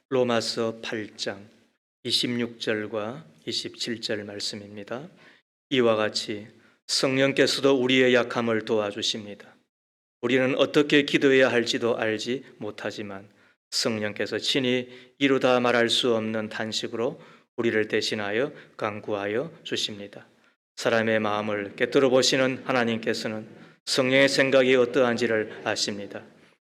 로마서 8장 26절과 27절 말씀입니다. 이와 같이 성령께서도 우리의 약함을 도와주십니다. 우리는 어떻게 기도해야 할지도 알지 못하지만 성령께서 친히 이루다 말할 수 없는 탄식으로 우리를 대신하여 간구하여 주십니다. 사람의 마음을 꿰뚫어 보시는 하나님께서는 성령의 생각이 어떠한지를 아십니다.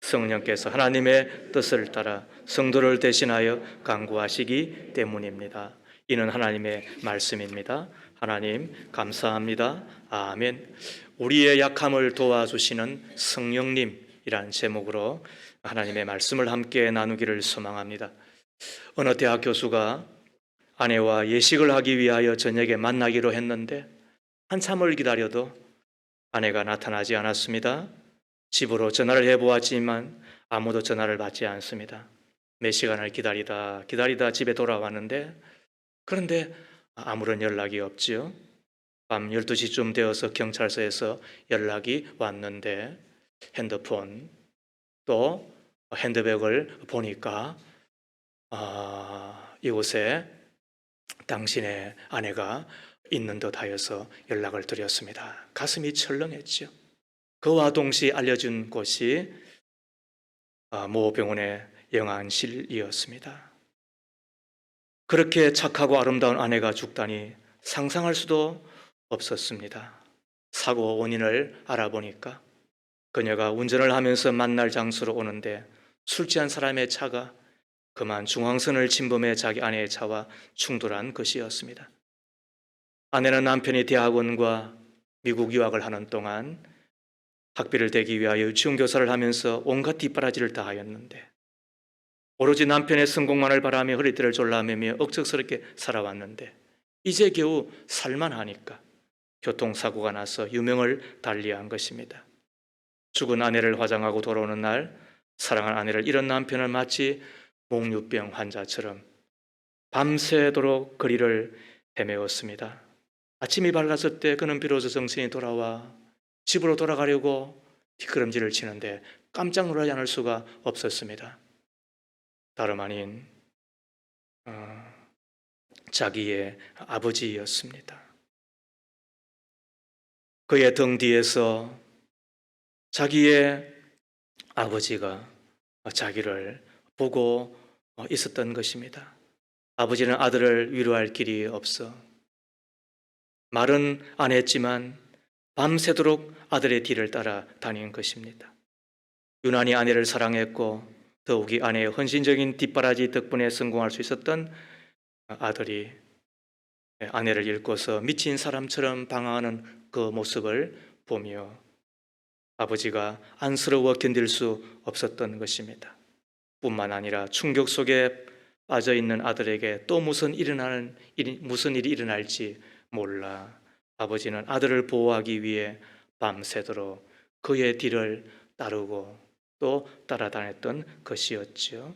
성령께서 하나님의 뜻을 따라 성도를 대신하여 간구하시기 때문입니다. 이는 하나님의 말씀입니다. 하나님 감사합니다. 아멘. 우리의 약함을 도와주시는 성령님이란 제목으로 하나님의 말씀을 함께 나누기를 소망합니다. 어느 대학 교수가 아내와 예식을 하기 위하여 저녁에 만나기로 했는데 한참을 기다려도 아내가 나타나지 않았습니다. 집으로 전화를 해보았지만 아무도 전화를 받지 않습니다. 몇 시간을 기다리다 집에 돌아왔는데 그런데 아무런 연락이 없지요. 밤 12시쯤 되어서 경찰서에서 연락이 왔는데 핸드폰 또 핸드백을 보니까 이곳에 당신의 아내가 있는 듯 하여서 연락을 드렸습니다. 가슴이 철렁했죠. 그와 동시에 알려준 곳이 모 병원의 영안실이었습니다. 그렇게 착하고 아름다운 아내가 죽다니 상상할 수도 없었습니다. 사고 원인을 알아보니까 그녀가 운전을 하면서 만날 장소로 오는데 술 취한 사람의 차가 그만 중앙선을 침범해 자기 아내의 차와 충돌한 것이었습니다. 아내는 남편이 대학원과 미국 유학을 하는 동안 학비를 대기 위하여 유치원 교사를 하면서 온갖 뒷바라지를 다 하였는데 오로지 남편의 성공만을 바라며 허리띠를 졸라매며 억척스럽게 살아왔는데 이제 겨우 살만하니까 교통사고가 나서 유명을 달리한 것입니다. 죽은 아내를 화장하고 돌아오는 날 사랑한 아내를 잃은 남편은 마치 몽유병 환자처럼 밤새도록 거리를 헤매었습니다. 아침이 밝았을 때 그는 비로소 정신이 돌아와 집으로 돌아가려고 뒷걸음질을 치는데 깜짝 놀라지 않을 수가 없었습니다. 다름 아닌 자기의 아버지였습니다. 그의 등 뒤에서 자기의 아버지가 자기를 보고 있었던 것입니다. 아버지는 아들을 위로할 길이 없어 말은 안 했지만 밤새도록 아들의 뒤를 따라 다닌 것입니다. 유난히 아내를 사랑했고 더욱이 아내의 헌신적인 뒷바라지 덕분에 성공할 수 있었던 아들이 아내를 잃고서 미친 사람처럼 방황하는 그 모습을 보며 아버지가 안쓰러워 견딜 수 없었던 것입니다. 뿐만 아니라 충격 속에 빠져있는 아들에게 또 무슨 일이 일어날지 몰라 아버지는 아들을 보호하기 위해 밤새도록 그의 뒤를 따르고 또 따라다녔던 것이었죠.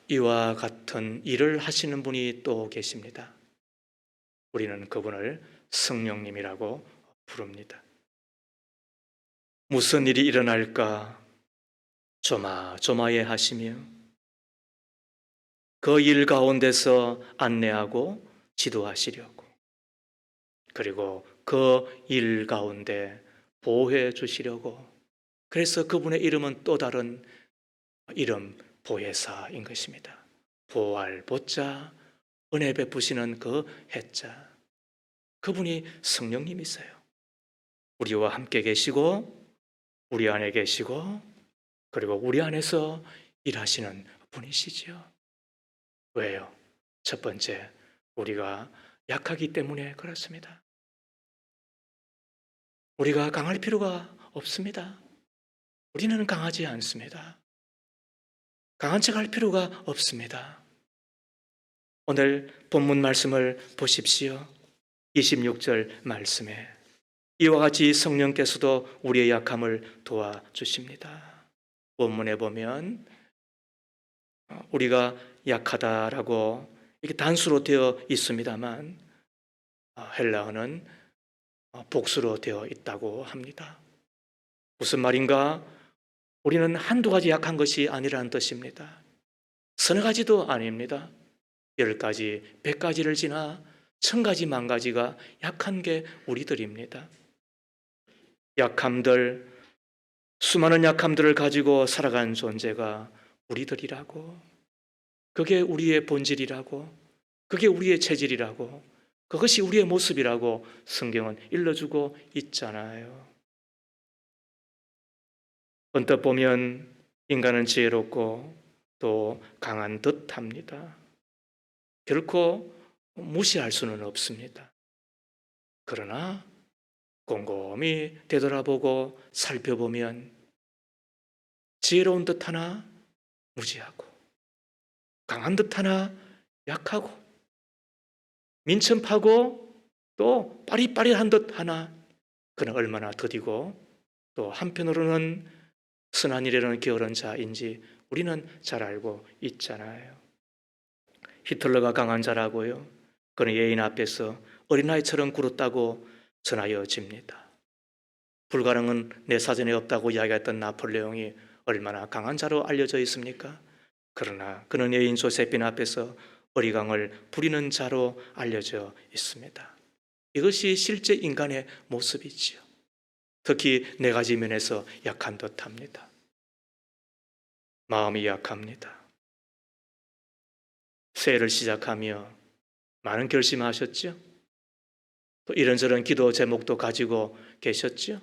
이와 같은 일을 하시는 분이 또 계십니다. 우리는 그분을 성령님이라고 부릅니다. 무슨 일이 일어날까 조마조마해 하시며 그 일 가운데서 안내하고 지도하시려고 그리고 그 일 가운데 보호해 주시려고 그래서 그분의 이름은 또 다른 이름 보혜사인 것입니다. 보호할 보자 은혜 베푸시는 그 해자 그분이 성령님이세요. 우리와 함께 계시고 우리 안에 계시고 그리고 우리 안에서 일하시는 분이시죠. 왜요? 첫 번째, 우리가 약하기 때문에 그렇습니다. 우리가 강할 필요가 없습니다. 우리는 강하지 않습니다. 강한 척 할 필요가 없습니다. 오늘 본문 말씀을 보십시오. 26절 말씀에 이와 같이 성령께서도 우리의 약함을 도와주십니다. 본문에 보면 우리가 약하다라고 이렇게 단수로 되어 있습니다만 헬라어는 복수로 되어 있다고 합니다. 무슨 말인가? 우리는 한두 가지 약한 것이 아니라는 뜻입니다. 서너 가지도 아닙니다. 10가지, 100가지를 지나 1000가지, 10,000가지가 약한 게 우리들입니다. 약함들, 수많은 약함들을 가지고 살아간 존재가 우리들이라고, 그게 우리의 본질이라고, 그게 우리의 체질이라고, 그것이 우리의 모습이라고 성경은 일러주고 있잖아요. 언뜻 보면 인간은 지혜롭고 또 강한 듯합니다. 결코 무시할 수는 없습니다. 그러나 곰곰이 되돌아보고 살펴보면 지혜로운 듯 하나 무지하고, 강한 듯 하나 약하고, 민첩하고 또 빠릿빠릿한 듯 하나, 그는 얼마나 더디고 또 한편으로는 선한 일에는 게으른 자인지 우리는 잘 알고 있잖아요. 히틀러가 강한 자라고요, 그는 예인 앞에서 어린아이처럼 굴었다고 전하여집니다. 불가능은 내 사전에 없다고 이야기했던 나폴레옹이 얼마나 강한 자로 알려져 있습니까? 그러나 그는 예인 조세핀 앞에서 어리광을 부리는 자로 알려져 있습니다. 이것이 실제 인간의 모습이지요. 특히 4가지 면에서 약한 듯합니다. 마음이 약합니다. 새해를 시작하며 많은 결심하셨죠? 또 이런저런 기도 제목도 가지고 계셨죠?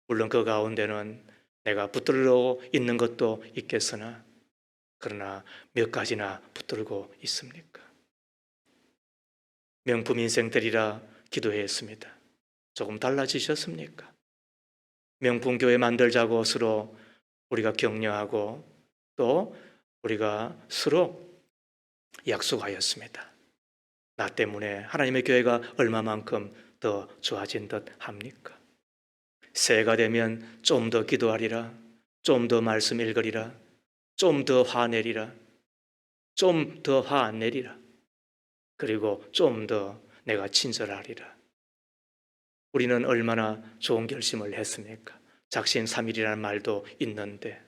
물론 그 가운데는 내가 붙들고 있는 것도 있겠으나, 그러나 몇 가지나 붙들고 있습니까? 명품 인생 되리라 기도했습니다. 조금 달라지셨습니까? 명품 교회 만들자고 서로 우리가 격려하고 또 우리가 서로 약속하였습니다. 나 때문에 하나님의 교회가 얼마만큼 더 좋아진 듯 합니까? 새해가 되면 좀 더 기도하리라, 좀 더 말씀 읽으리라, 좀 더 화내리라, 좀 더 화 안 내리라, 그리고 좀 더 내가 친절하리라. 우리는 얼마나 좋은 결심을 했습니까? 작심삼일이라는 말도 있는데,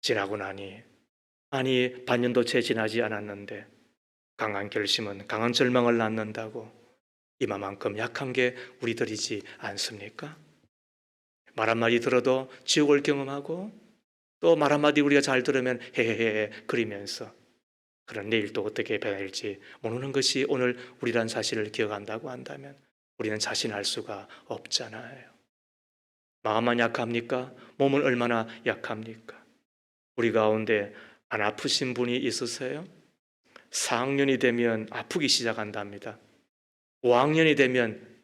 지나고 나니, 아니 반년도 채 지나지 않았는데 강한 결심은 강한 절망을 낳는다고, 이마만큼 약한 게 우리들이지 않습니까? 말 한마디 들어도 지옥을 경험하고, 또 말 한마디 우리가 잘 들으면 헤헤헤 그리면서, 그런 내일 또 어떻게 변할지 모르는 것이 오늘 우리란 사실을 기억한다고 한다면 우리는 자신할 수가 없잖아요. 마음만 약합니까? 몸은 얼마나 약합니까? 우리 가운데 안 아프신 분이 있으세요? 4학년이 되면 아프기 시작한답니다. 5학년이 되면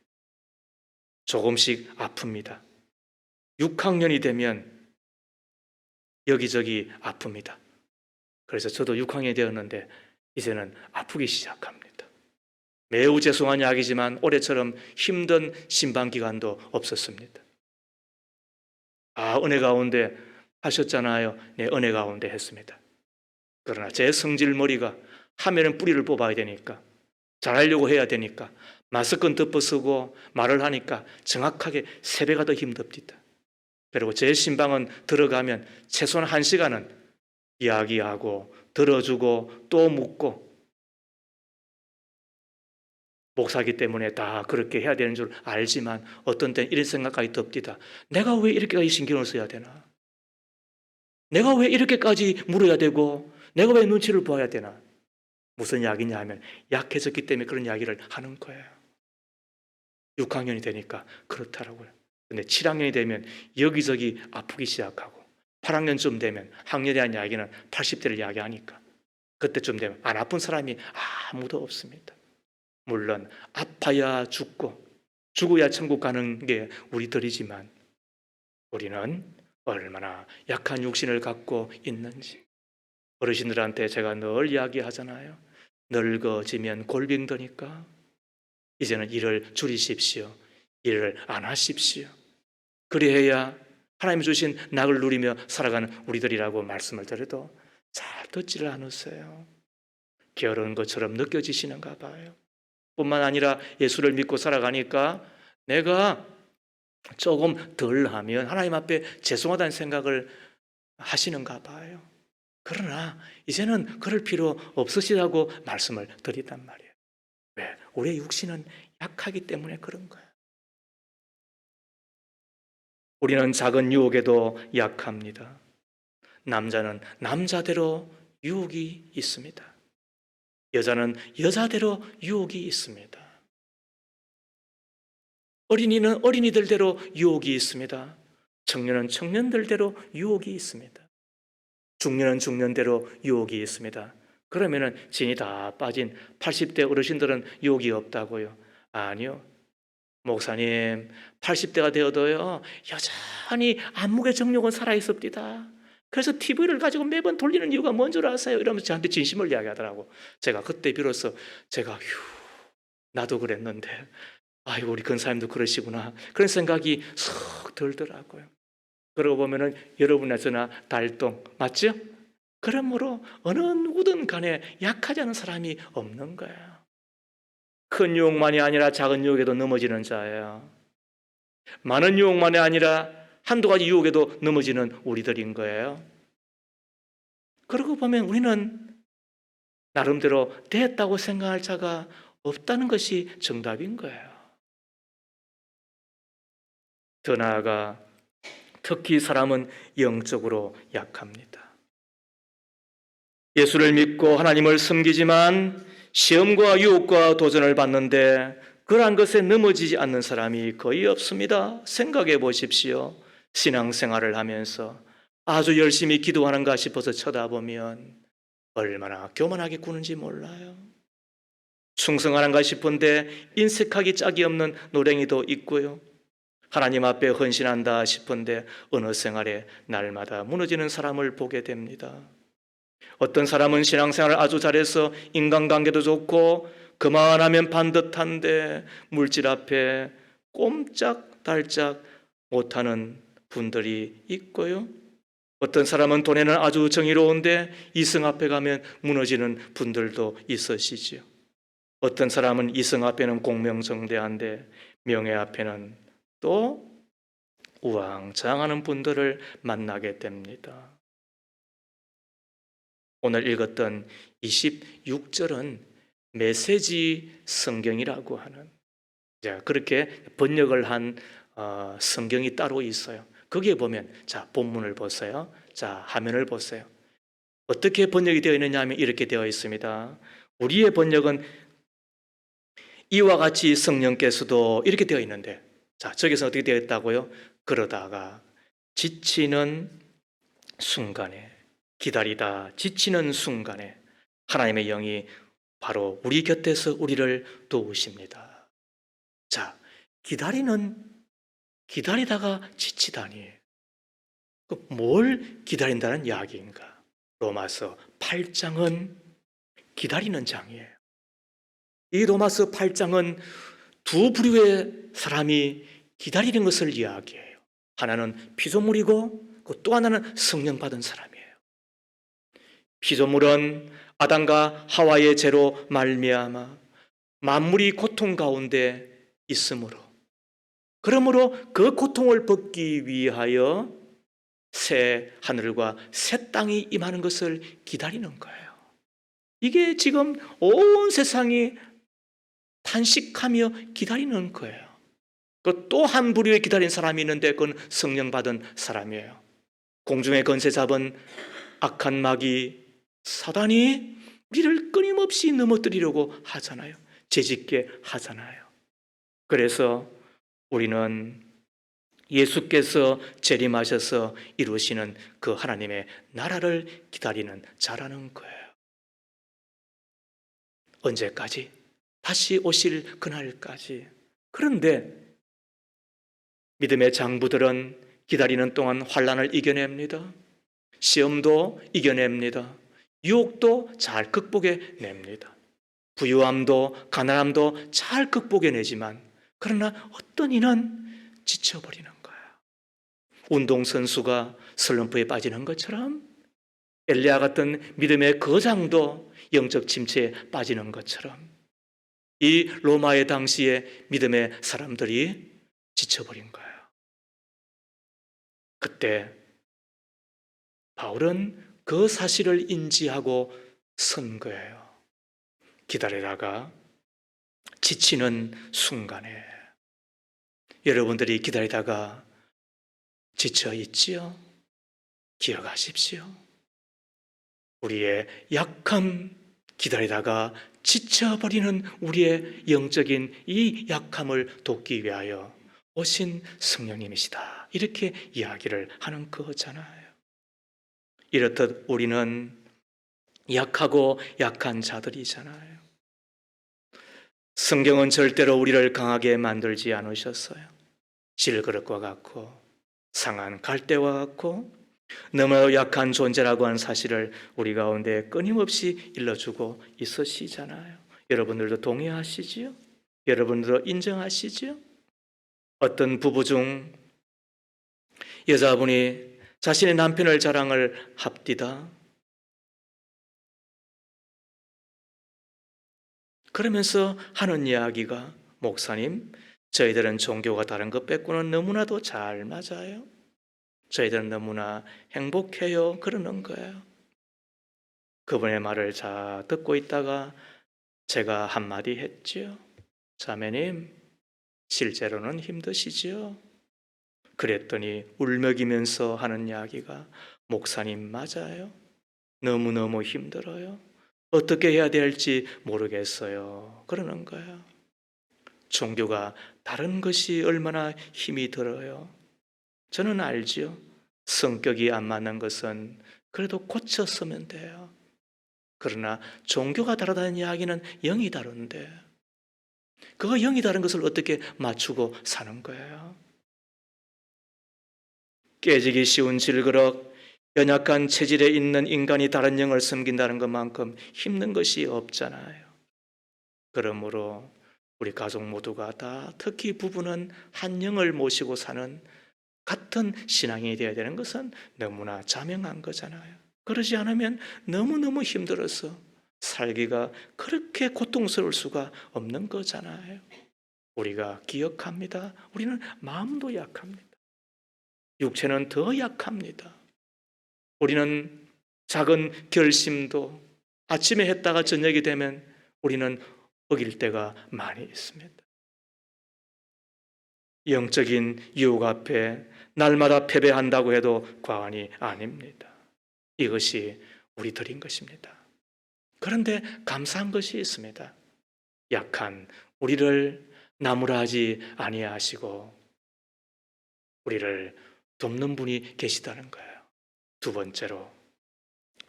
조금씩 아픕니다. 6학년이 되면 여기저기 아픕니다. 그래서 저도 6학년이 되었는데 이제는 아프기 시작합니다. 매우 죄송한 이야기지만 올해처럼 힘든 신방기간도 없었습니다. 은혜 가운데 하셨잖아요. 네, 은혜 가운데 했습니다. 그러나 제 성질머리가 하면은 뿌리를 뽑아야 되니까, 잘하려고 해야 되니까 마스크는 덮어쓰고 말을 하니까 정확하게 3배가 더 힘듭니다. 그리고 제 신방은 들어가면 최소한 1시간은 이야기하고 들어주고 또 묻고, 목사기 때문에 다 그렇게 해야 되는 줄 알지만 어떤 때는 이런 생각까지 듭니다. 내가 왜 이렇게까지 신경을 써야 되나? 내가 왜 이렇게까지 물어야 되고 내가 왜 눈치를 보아야 되나? 무슨 이야기냐 하면 약해졌기 때문에 그런 이야기를 하는 거예요. 6학년이 되니까 그렇더라고요. 근데 7학년이 되면 여기저기 아프기 시작하고, 8학년쯤 되면 학년에 대한 이야기는 80대를 이야기하니까 그때쯤 되면 안 아픈 사람이 아무도 없습니다. 물론 아파야 죽고 죽어야 천국 가는 게 우리들이지만 우리는 얼마나 약한 육신을 갖고 있는지 어르신들한테 제가 늘 이야기하잖아요. 늙어지면 골병 드니까 이제는 일을 줄이십시오. 일을 안 하십시오. 그리해야 하나님 주신 낙을 누리며 살아가는 우리들이라고 말씀을 드려도 잘 듣지를 않으세요. 게으른 것처럼 느껴지시는가 봐요. 뿐만 아니라 예수를 믿고 살아가니까 내가 조금 덜 하면 하나님 앞에 죄송하다는 생각을 하시는가 봐요. 그러나 이제는 그럴 필요 없으시다고 말씀을 드린단 말이에요. 왜? 우리의 육신은 약하기 때문에 그런 거예요. 우리는 작은 유혹에도 약합니다. 남자는 남자대로 유혹이 있습니다. 여자는 여자대로 유혹이 있습니다. 어린이는 어린이들대로 유혹이 있습니다. 청년은 청년들대로 유혹이 있습니다. 중년은 중년대로 유혹이 있습니다. 그러면은 진이 다 빠진 80대 어르신들은 유혹이 없다고요? 아니요. 목사님, 80대가 되어도요, 여전히 안목의 정욕은 살아있습니다. 그래서 TV를 가지고 매번 돌리는 이유가 뭔 줄 아세요? 이러면서 저한테 진심을 이야기하더라고. 제가 그때 비로소 나도 그랬는데, 아이고, 우리 근사님도 그러시구나. 그런 생각이 쏙 들더라고요. 그러고 보면은 여러분의 저나 달동, 맞죠? 그러므로 어느 누구든 간에 약하지 않은 사람이 없는 거예요. 큰 유혹만이 아니라 작은 유혹에도 넘어지는 자예요. 많은 유혹만이 아니라 한두 가지 유혹에도 넘어지는 우리들인 거예요. 그러고 보면 우리는 나름대로 됐다고 생각할 자가 없다는 것이 정답인 거예요. 더 나아가 특히 사람은 영적으로 약합니다. 예수를 믿고 하나님을 섬기지만 시험과 유혹과 도전을 받는데 그러한 것에 넘어지지 않는 사람이 거의 없습니다. 생각해 보십시오. 신앙생활을 하면서 아주 열심히 기도하는가 싶어서 쳐다보면 얼마나 교만하게 구는지 몰라요. 충성하는가 싶은데 인색하기 짝이 없는 노랭이도 있고요. 하나님 앞에 헌신한다 싶은데 어느 생활에 날마다 무너지는 사람을 보게 됩니다. 어떤 사람은 신앙생활을 아주 잘해서 인간관계도 좋고 그만하면 반듯한데 물질 앞에 꼼짝달짝 못하는 분들이 있고요. 어떤 사람은 돈에는 아주 정의로운데 이성 앞에 가면 무너지는 분들도 있으시죠. 어떤 사람은 이성 앞에는 공명정대한데 명예 앞에는 또 우왕좌왕하는 분들을 만나게 됩니다. 오늘 읽었던 26절은 메시지 성경이라고 하는, 그렇게 번역을 한 성경이 따로 있어요. 거기에 보면, 자, 본문을 보세요. 자, 화면을 보세요. 어떻게 번역이 되어 있느냐 하면 이렇게 되어 있습니다. 우리의 번역은 이와 같이 성령께서도 이렇게 되어 있는데, 자, 저기서 어떻게 되어 있다고요? 그러다가 지치는 순간에, 기다리다 지치는 순간에 하나님의 영이 바로 우리 곁에서 우리를 도우십니다. 자, 기다리다가 지치다니. 뭘 기다린다는 이야기인가? 로마서 8장은 기다리는 장이에요. 이 로마서 8장은 두 부류의 사람이 기다리는 것을 이야기해요. 하나는 피조물이고 또 하나는 성령 받은 사람이에요. 피조물은 아담과 하와의 죄로 말미암아 만물이 고통 가운데 있으므로, 그러므로 그 고통을 벗기 위하여 새 하늘과 새 땅이 임하는 것을 기다리는 거예요. 이게 지금 온 세상이 탄식하며 기다리는 거예요. 그 또 한 부류에 기다린 사람이 있는데 그건 성령 받은 사람이에요. 공중의 권세 잡은 악한 마귀 사단이 우리를 끊임없이 넘어뜨리려고 하잖아요. 죄짓게 하잖아요. 그래서 우리는 예수께서 재림하셔서 이루시는 그 하나님의 나라를 기다리는 자라는 거예요. 언제까지? 다시 오실 그날까지. 그런데 믿음의 장부들은 기다리는 동안 환난을 이겨냅니다. 시험도 이겨냅니다. 유혹도 잘 극복해냅니다. 부유함도 가난함도 잘 극복해내지만 그러나 어떤 이는 지쳐버리는 거예요. 운동선수가 슬럼프에 빠지는 것처럼 엘리야 같은 믿음의 거장도 영적 침체에 빠지는 것처럼 이 로마의 당시의 믿음의 사람들이 지쳐버린 거예요. 그때 바울은 그 사실을 인지하고 선 거예요. 기다리다가 지치는 순간에 여러분들이 기다리다가 지쳐 있지요? 기억하십시오. 우리의 약함, 기다리다가 지쳐버리는 우리의 영적인 이 약함을 돕기 위하여 오신 성령님이시다. 이렇게 이야기를 하는 거잖아요. 이렇듯 우리는 약하고 약한 자들이잖아요. 성경은 절대로 우리를 강하게 만들지 않으셨어요. 질그릇과 같고 상한 갈대와 같고 너무 약한 존재라고 하는 사실을 우리 가운데 끊임없이 일러주고 있으시잖아요. 여러분들도 동의하시지요? 여러분들도 인정하시지요? 어떤 부부 중 여자분이 자신의 남편을 자랑을 합디다. 그러면서 하는 이야기가 목사님, 저희들은 종교가 다른 것 빼고는 너무나도 잘 맞아요. 저희들은 너무나 행복해요. 그러는 거예요. 그분의 말을 잘 듣고 있다가 제가 한마디 했지요. 자매님, 실제로는 힘드시지요? 그랬더니 울먹이면서 하는 이야기가 목사님 맞아요. 너무너무 힘들어요. 어떻게 해야 될지 모르겠어요. 그러는 거예요. 종교가 다른 것이 얼마나 힘이 들어요. 저는 알지요. 성격이 안 맞는 것은 그래도 고쳤으면 돼요. 그러나 종교가 다르다는 이야기는 영이 다른데 그 영이 다른 것을 어떻게 맞추고 사는 거예요? 깨지기 쉬운 질그럭, 연약한 체질에 있는 인간이 다른 영을 섬긴다는 것만큼 힘든 것이 없잖아요. 그러므로 우리 가족 모두가 다 특히 부부는 한 영을 모시고 사는 같은 신앙이 되어야 되는 것은 너무나 자명한 거잖아요. 그러지 않으면 너무너무 힘들어서 살기가 그렇게 고통스러울 수가 없는 거잖아요. 우리가 기억합니다. 우리는 마음도 약합니다. 육체는 더 약합니다. 우리는 작은 결심도 아침에 했다가 저녁이 되면 우리는 어길 때가 많이 있습니다. 영적인 유혹 앞에 날마다 패배한다고 해도 과언이 아닙니다. 이것이 우리들인 것입니다. 그런데 감사한 것이 있습니다. 약한 우리를 나무라지 아니하시고 우리를 돕는 분이 계시다는 거예요. 두 번째로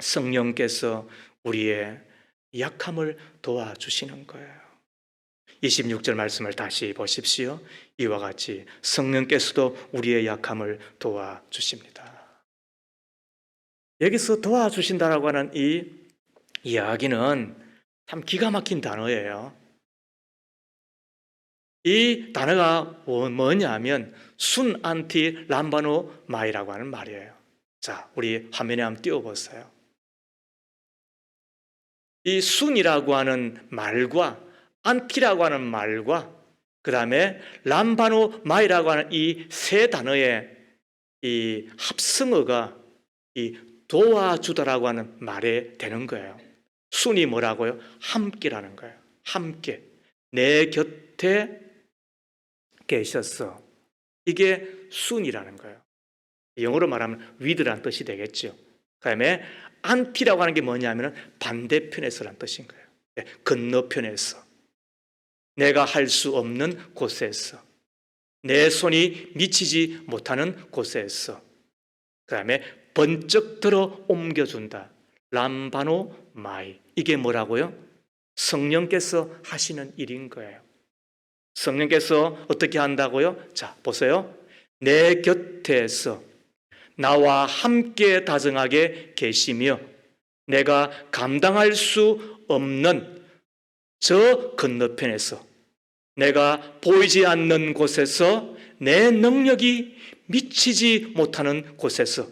성령께서 우리의 약함을 도와주시는 거예요. 26절 말씀을 다시 보십시오. 이와 같이 성령께서도 우리의 약함을 도와주십니다. 여기서 도와주신다라고 하는 이 이야기는 참 기가 막힌 단어예요. 이 단어가 뭐냐면 순 안티 람바노 마이라고 하는 말이에요. 자, 우리 화면에 한번 띄워보세요. 이 순이라고 하는 말과 안티라고 하는 말과 그 다음에 람바노 마이라고 하는 이 세 단어의 이 합성어가 이 도와주다라고 하는 말에 되는 거예요. 순이 뭐라고요? 함께라는 거예요. 함께. 내 곁에 계셨어. 이게 순이라는 거예요. 영어로 말하면 with라는 뜻이 되겠죠. 그 다음에 안티라고 하는 게 뭐냐면 반대편에서라는 뜻인 거예요. 건너편에서. 내가 할 수 없는 곳에서. 내 손이 미치지 못하는 곳에서. 그 다음에 번쩍 들어 옮겨준다. 람바노 마이. 이게 뭐라고요? 성령께서 하시는 일인 거예요. 성령께서 어떻게 한다고요? 자, 보세요. 내 곁에서 나와 함께 다정하게 계시며 내가 감당할 수 없는 저 건너편에서 내가 보이지 않는 곳에서 내 능력이 미치지 못하는 곳에서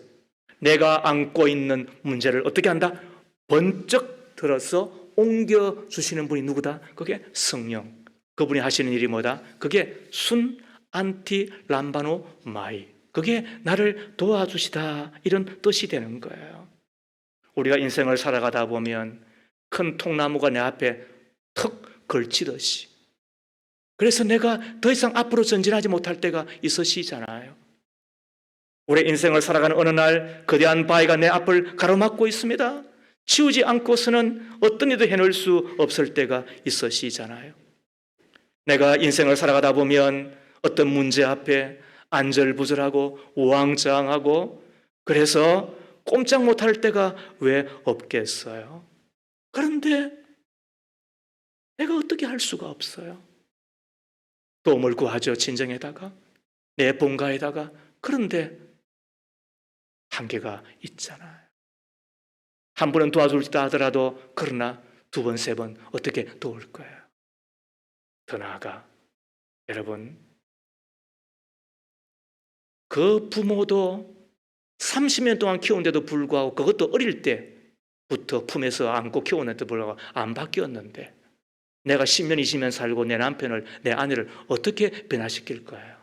내가 안고 있는 문제를 어떻게 한다? 번쩍 들어서 옮겨주시는 분이 누구다? 그게 성령. 그분이 하시는 일이 뭐다? 그게 순, 안티, 람바노, 마이. 그게 나를 도와주시다 이런 뜻이 되는 거예요. 우리가 인생을 살아가다 보면 큰 통나무가 내 앞에 턱 걸치듯이, 그래서 내가 더 이상 앞으로 전진하지 못할 때가 있으시잖아요. 우리 인생을 살아가는 어느 날 거대한 바위가 내 앞을 가로막고 있습니다. 치우지 않고서는 어떤 일도 해낼 수 없을 때가 있으시잖아요. 내가 인생을 살아가다 보면 어떤 문제 앞에 안절부절하고 우왕좌왕하고, 그래서 꼼짝 못할 때가 왜 없겠어요? 그런데 내가 어떻게 할 수가 없어요. 도움을 구하죠, 친정에다가, 내 본가에다가. 그런데 한계가 있잖아요. 한 번은 도와줄 수 있다 하더라도, 그러나 두 번, 세 번 어떻게 도울 거예요? 더 나아가 여러분, 그 부모도 30년 동안 키운데도 불구하고, 그것도 어릴 때부터 품에서 안고 키우는데도 불구하고 안 바뀌었는데, 내가 10년, 20년 살고 내 남편을, 내 아내를 어떻게 변화시킬 거예요?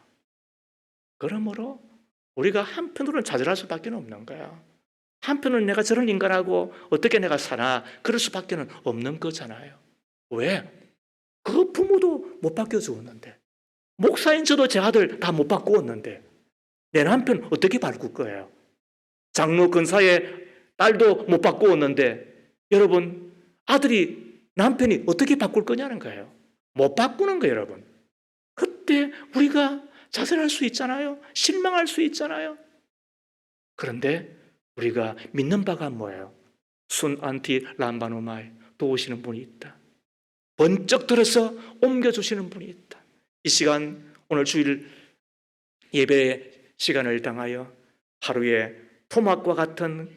그러므로 우리가 한편으로는 좌절할 수밖에 없는 거예요. 한편으로는 내가 저런 인간하고 어떻게 내가 사나, 그럴 수밖에 없는 거잖아요. 왜? 그 부모도 못 바뀌어 주었는데, 목사인 저도 제 아들 다 못 바꾸었는데 내 남편 어떻게 바꿀 거예요? 장로 근사의 딸도 못 바꾸었는데, 여러분, 아들이, 남편이 어떻게 바꿀 거냐는 거예요. 못 바꾸는 거예요, 여러분. 그때 우리가 좌절할 수 있잖아요. 실망할 수 있잖아요. 그런데 우리가 믿는 바가 뭐예요? 순 안티 람바노마이, 도우시는 분이 있다. 번쩍 들어서 옮겨주시는 분이 있다. 이 시간, 오늘 주일 예배 시간을 당하여 하루에 토막과 같은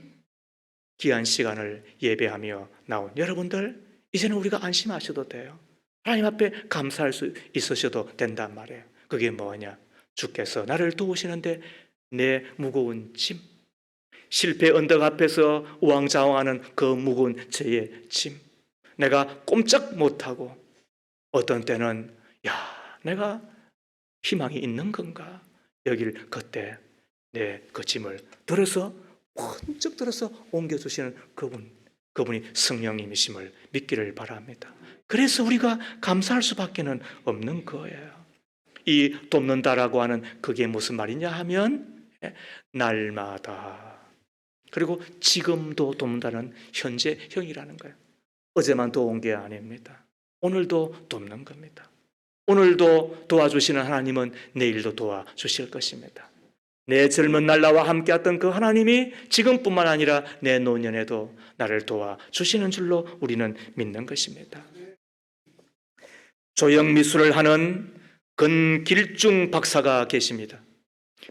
귀한 시간을 예배하며 나온 여러분들, 이제는 우리가 안심하셔도 돼요. 하나님 앞에 감사할 수 있으셔도 된단 말이에요. 그게 뭐냐? 주께서 나를 도우시는데 내 무거운 짐, 실패 언덕 앞에서 우왕좌왕하는 그 무거운 죄의 짐, 내가 꼼짝 못하고 어떤 때는 내가 희망이 있는 건가 여길 그때 내 그 짐을 들어서 번쩍 들어서 옮겨주시는 그분이 성령님이심을 믿기를 바랍니다. 그래서 우리가 감사할 수밖에 없는 거예요. 이 돕는다라고 하는 그게 무슨 말이냐 하면, 날마다, 그리고 지금도 돕는다는 현재형이라는 거예요. 어제만 도운 게 아닙니다. 오늘도 돕는 겁니다. 오늘도 도와주시는 하나님은 내일도 도와주실 것입니다. 내 젊은 날 나와 함께했던 그 하나님이 지금뿐만 아니라 내 노년에도 나를 도와주시는 줄로 우리는 믿는 것입니다. 조형 미술을 하는 건길중 박사가 계십니다.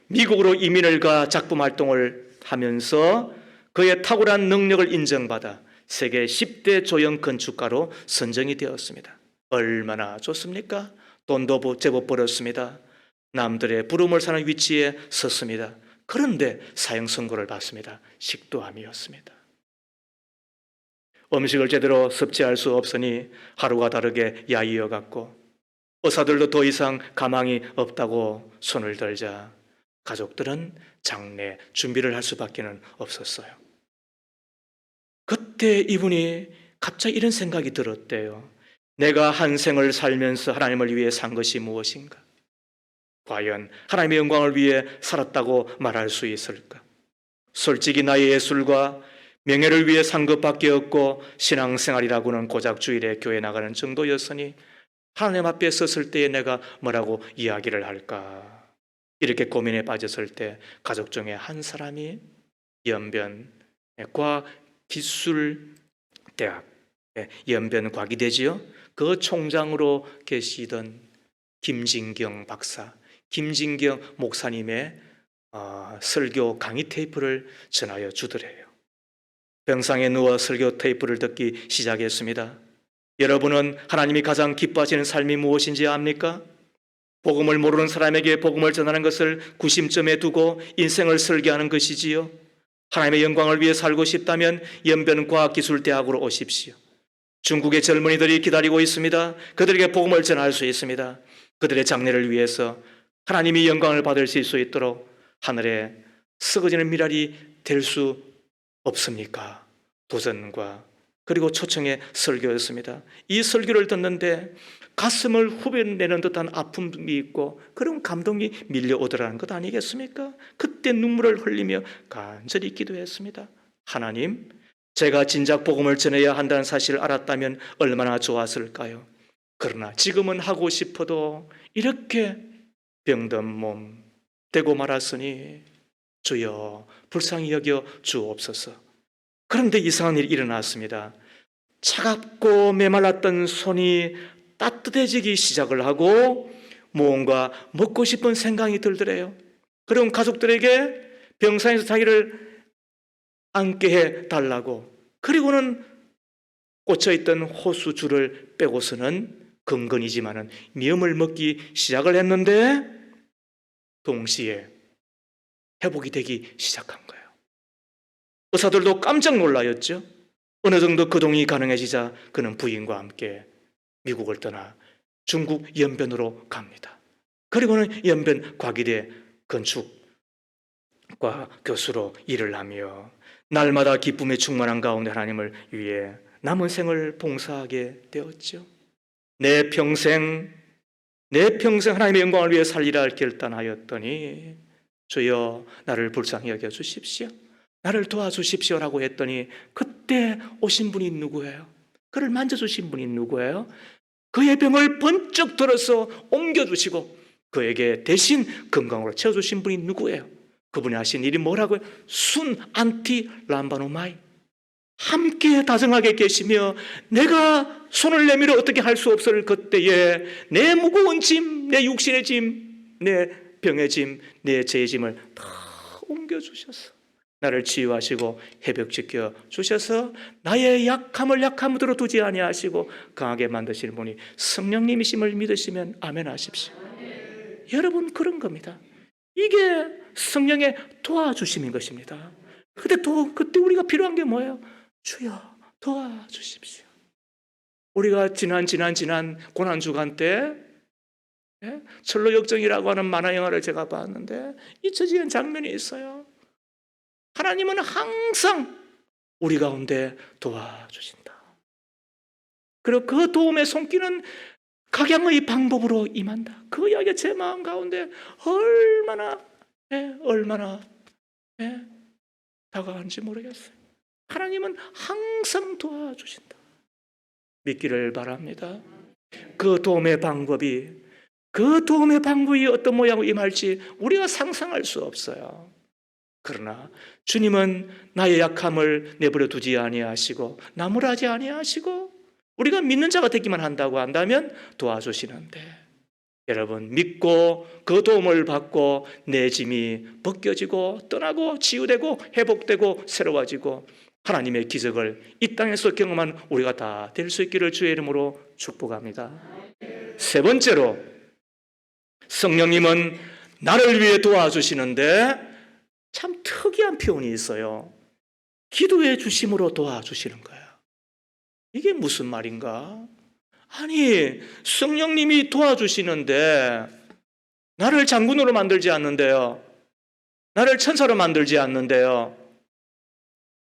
미국으로 이민을 가 작품 활동을 하면서 그의 탁월한 능력을 인정받아 세계 10대 조형 건축가로 선정이 되었습니다. 얼마나 좋습니까? 돈도 제법 벌었습니다. 남들의 부름을 사는 위치에 섰습니다. 그런데 사형 선고를 받습니다. 식도암이었습니다. 음식을 제대로 섭취할 수 없으니 하루가 다르게 야위어갔고, 의사들도 더 이상 가망이 없다고 손을 들자 가족들은 장례 준비를 할 수밖에 없었어요. 그때 이분이 갑자기 이런 생각이 들었대요. 내가 한 생을 살면서 하나님을 위해 산 것이 무엇인가? 과연 하나님의 영광을 위해 살았다고 말할 수 있을까? 솔직히 나의 예술과 명예를 위해 산 것밖에 없고 신앙생활이라고는 고작 주일에 교회 나가는 정도였으니 하나님 앞에 섰을 때에 내가 뭐라고 이야기를 할까? 이렇게 고민에 빠졌을 때 가족 중에 한 사람이 연변과기술대학, 연변과기대지요, 그 총장으로 계시던 김진경 박사, 김진경 목사님의 설교 강의 테이프를 전하여 주더래요. 병상에 누워 설교 테이프를 듣기 시작했습니다. 여러분은 하나님이 가장 기뻐하시는 삶이 무엇인지 압니까? 복음을 모르는 사람에게 복음을 전하는 것을 구심점에 두고 인생을 설계하는 것이지요. 하나님의 영광을 위해 살고 싶다면 연변과학기술대학으로 오십시오. 중국의 젊은이들이 기다리고 있습니다. 그들에게 복음을 전할 수 있습니다. 그들의 장래를 위해서 하나님이 영광을 받으실 수 있도록 하늘에 썩어지는 미랄이 될 수 없습니까? 도전과 그리고 초청의 설교였습니다. 이 설교를 듣는데 가슴을 후벼내는 듯한 아픔이 있고 그런 감동이 밀려오더라는 것 아니겠습니까? 그때 눈물을 흘리며 간절히 기도했습니다. 하나님, 제가 진작 복음을 전해야 한다는 사실을 알았다면 얼마나 좋았을까요? 그러나 지금은 하고 싶어도 이렇게 병든 몸 되고 말았으니 주여 불쌍히 여겨 주옵소서. 그런데 이상한 일이 일어났습니다. 차갑고 메말랐던 손이 따뜻해지기 시작을 하고 무언가 먹고 싶은 생각이 들더래요. 그럼 가족들에게 병상에서 자기를 앉게 해달라고, 그리고는 꽂혀있던 호수줄을 빼고서는 근근이지만은 미음을 먹기 시작을 했는데 동시에 회복이 되기 시작한 거예요. 의사들도 깜짝 놀라였죠. 어느 정도 거동이 가능해지자 그는 부인과 함께 미국을 떠나 중국 연변으로 갑니다. 그리고는 연변 과기대 건축과 교수로 일을 하며 날마다 기쁨에 충만한 가운데 하나님을 위해 남은 생을 봉사하게 되었죠. 내 평생 하나님의 영광을 위해 살리라 결단하였더니 주여 나를 불쌍히 여겨 주십시오. 나를 도와주십시오라고 했더니 그때 오신 분이 누구예요? 그를 만져주신 분이 누구예요? 그의 병을 번쩍 들어서 옮겨주시고 그에게 대신 건강으로 채워주신 분이 누구예요? 그분이 하신 일이 뭐라고요? 순 안티 람바노마이, 함께 다정하게 계시며 내가 손을 내밀어 어떻게 할 수 없을 그때에 내 무거운 짐, 내 육신의 짐, 내 병의 짐, 내 죄의 짐을 다 옮겨주셔서 나를 치유하시고 회복시켜 주셔서 나의 약함을 약함으로 두지 아니하시고 강하게 만드시는 분이 성령님이심을 믿으시면 아멘 하십시오. 여러분, 그런 겁니다. 이게 성령의 도와주심인 것입니다. 그때 우리가 필요한 게 뭐예요? 주여 도와주십시오. 우리가 지난 고난주간 때 철로역정이라고 하는 만화 영화를 제가 봤는데 잊혀지는 장면이 있어요. 하나님은 항상 우리 가운데 도와주신다. 그리고 그 도움의 손길은 각양의 방법으로 임한다. 그 이야기가 제 마음 가운데 얼마나 다가가는지 모르겠어요. 하나님은 항상 도와주신다. 믿기를 바랍니다. 그 도움의 방법이 어떤 모양으로 임할지 우리가 상상할 수 없어요. 그러나 주님은 나의 약함을 내버려 두지 아니하시고 나무라지 아니하시고 우리가 믿는 자가 되기만 한다고 한다면 도와주시는데, 여러분, 믿고 그 도움을 받고 내 짐이 벗겨지고 떠나고 치유되고 회복되고 새로워지고 하나님의 기적을 이 땅에서 경험한 우리가 다 될 수 있기를 주의 이름으로 축복합니다. 세 번째로, 성령님은 나를 위해 도와주시는데 참 특이한 표현이 있어요. 기도해 주심으로 도와주시는 거예요. 이게 무슨 말인가? 아니, 성령님이 도와주시는데 나를 장군으로 만들지 않는데요. 나를 천사로 만들지 않는데요.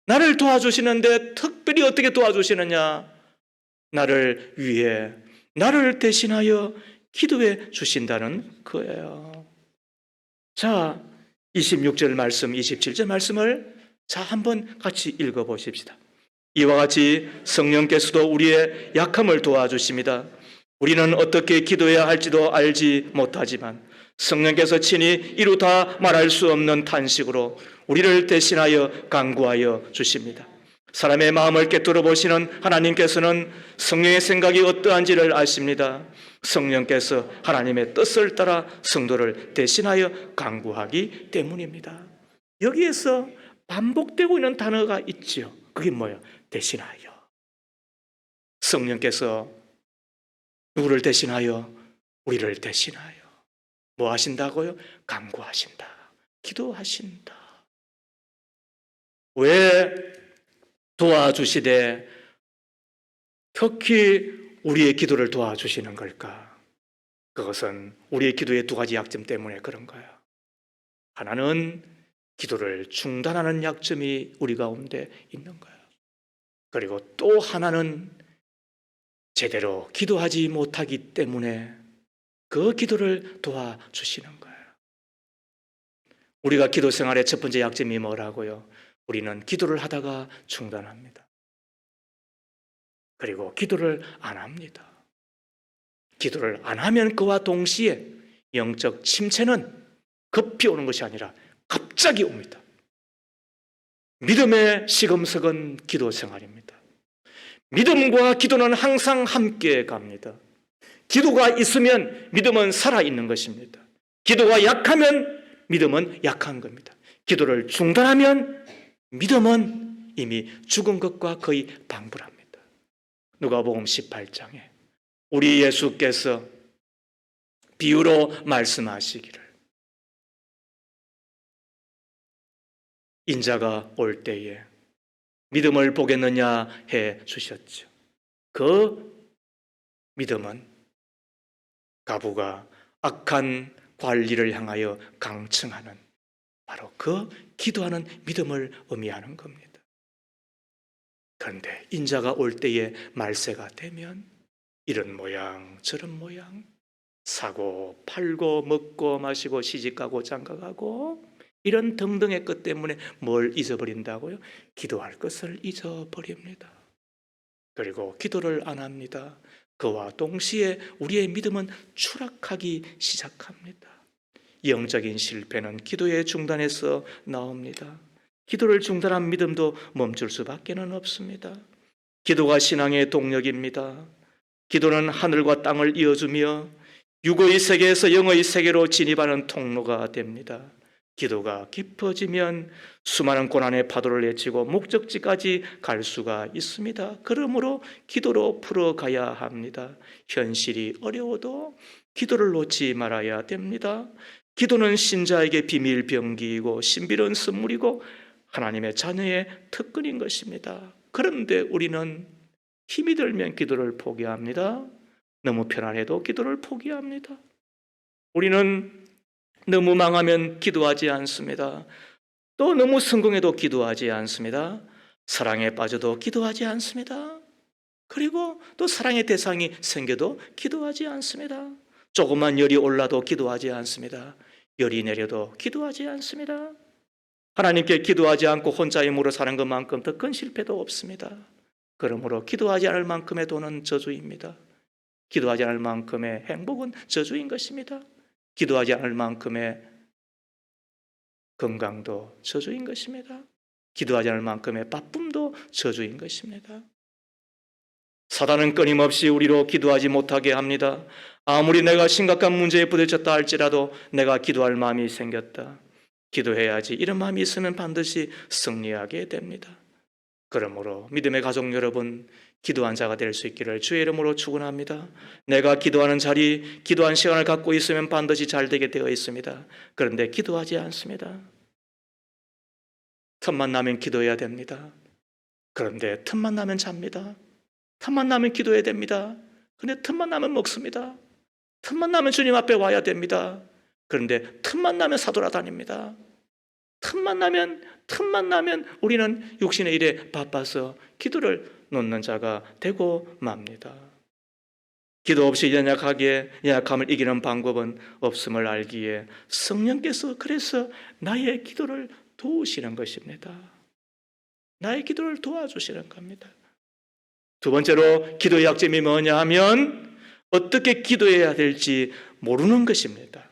나를 도와주시는데 특별히 어떻게 도와주시느냐? 나를 위해, 나를 대신하여 기도해 주신다는 거예요. 자, 26절 말씀, 27절 말씀을 한번 같이 읽어보십시다. 이와 같이 성령께서도 우리의 약함을 도와주십니다. 우리는 어떻게 기도해야 할지도 알지 못하지만 성령께서 친히 이루 다 말할 수 없는 탄식으로 우리를 대신하여 간구하여 주십니다. 사람의 마음을 꿰뚫어 보시는 하나님께서는 성령의 생각이 어떠한지를 아십니다. 성령께서 하나님의 뜻을 따라 성도를 대신하여 간구하기 때문입니다. 여기에서 반복되고 있는 단어가 있죠. 그게 뭐예요? 대신하여. 성령께서 누구를 대신하여? 우리를 대신하여 뭐 하신다고요? 간구하신다. 기도하신다. 왜 도와주시되 특히 우리의 기도를 도와주시는 걸까? 그것은 우리의 기도의 두 가지 약점 때문에 그런 거예요. 하나는 기도를 중단하는 약점이 우리 가운데 있는 거예요. 그리고 또 하나는 제대로 기도하지 못하기 때문에 그 기도를 도와주시는 거예요. 우리가 기도 생활의 첫 번째 약점이 뭐라고요? 우리는 기도를 하다가 중단합니다. 그리고 기도를 안 합니다. 기도를 안 하면 그와 동시에 영적 침체는 급히 오는 것이 아니라 갑자기 옵니다. 믿음의 시금석은 기도 생활입니다. 믿음과 기도는 항상 함께 갑니다. 기도가 있으면 믿음은 살아있는 것입니다. 기도가 약하면 믿음은 약한 겁니다. 기도를 중단하면 믿음은 이미 죽은 것과 거의 방불합니다. 누가복음 18장에 우리 예수께서 비유로 말씀하시기를 인자가 올 때에 믿음을 보겠느냐 해 주셨죠. 그 믿음은 가부가 악한 관리를 향하여 강청하는 바로 그 기도하는 믿음을 의미하는 겁니다. 그런데 인자가 올 때에 말세가 되면 이런 모양 저런 모양 사고 팔고 먹고 마시고 시집가고 장가가고 이런 등등의 것 때문에 뭘 잊어버린다고요? 기도할 것을 잊어버립니다. 그리고 기도를 안 합니다. 그와 동시에 우리의 믿음은 추락하기 시작합니다. 영적인 실패는 기도의 중단에서 나옵니다. 기도를 중단한 믿음도 멈출 수밖에 없습니다. 기도가 신앙의 동력입니다. 기도는 하늘과 땅을 이어주며 육의 세계에서 영의 세계로 진입하는 통로가 됩니다. 기도가 깊어지면 수많은 고난의 파도를 내치고 목적지까지 갈 수가 있습니다. 그러므로 기도로 풀어가야 합니다. 현실이 어려워도 기도를 놓지 말아야 됩니다. 기도는 신자에게 비밀병기이고 신비로운 선물이고 하나님의 자녀의 특권인 것입니다. 그런데 우리는 힘이 들면 기도를 포기합니다. 너무 편안해도 기도를 포기합니다. 우리는 너무 망하면 기도하지 않습니다. 또 너무 성공해도 기도하지 않습니다. 사랑에 빠져도 기도하지 않습니다. 그리고 또 사랑의 대상이 생겨도 기도하지 않습니다. 조금만 열이 올라도 기도하지 않습니다. 열이 내려도 기도하지 않습니다. 하나님께 기도하지 않고 혼자 힘으로 사는 것만큼 더 큰 실패도 없습니다. 그러므로 기도하지 않을 만큼의 돈은 저주입니다. 기도하지 않을 만큼의 행복은 저주인 것입니다. 기도하지 않을 만큼의 건강도 저주인 것입니다. 기도하지 않을 만큼의 바쁨도 저주인 것입니다. 사단은 끊임없이 우리로 기도하지 못하게 합니다. 아무리 내가 심각한 문제에 부딪혔다 할지라도 내가 기도할 마음이 생겼다. 기도해야지 이런 마음이 있으면 반드시 승리하게 됩니다. 그러므로 믿음의 가족 여러분, 기도한 자가 될 수 있기를 주의 이름으로 축원합니다. 내가 기도하는 자리, 기도한 시간을 갖고 있으면 반드시 잘 되게 되어 있습니다. 그런데 기도하지 않습니다. 틈만 나면 기도해야 됩니다. 그런데 틈만 나면 잡니다. 틈만 나면 기도해야 됩니다. 그런데 틈만 나면 먹습니다. 틈만 나면 주님 앞에 와야 됩니다. 그런데 틈만 나면 사돌아다닙니다. 틈만 나면 우리는 육신의 일에 바빠서 기도를 놓는 자가 되고 맙니다. 기도 없이 연약함을 이기는 방법은 없음을 알기에 성령께서 그래서 나의 기도를 도우시는 것입니다. 나의 기도를 도와주시는 겁니다. 두 번째로 기도의 약점이 뭐냐 하면 어떻게 기도해야 될지 모르는 것입니다.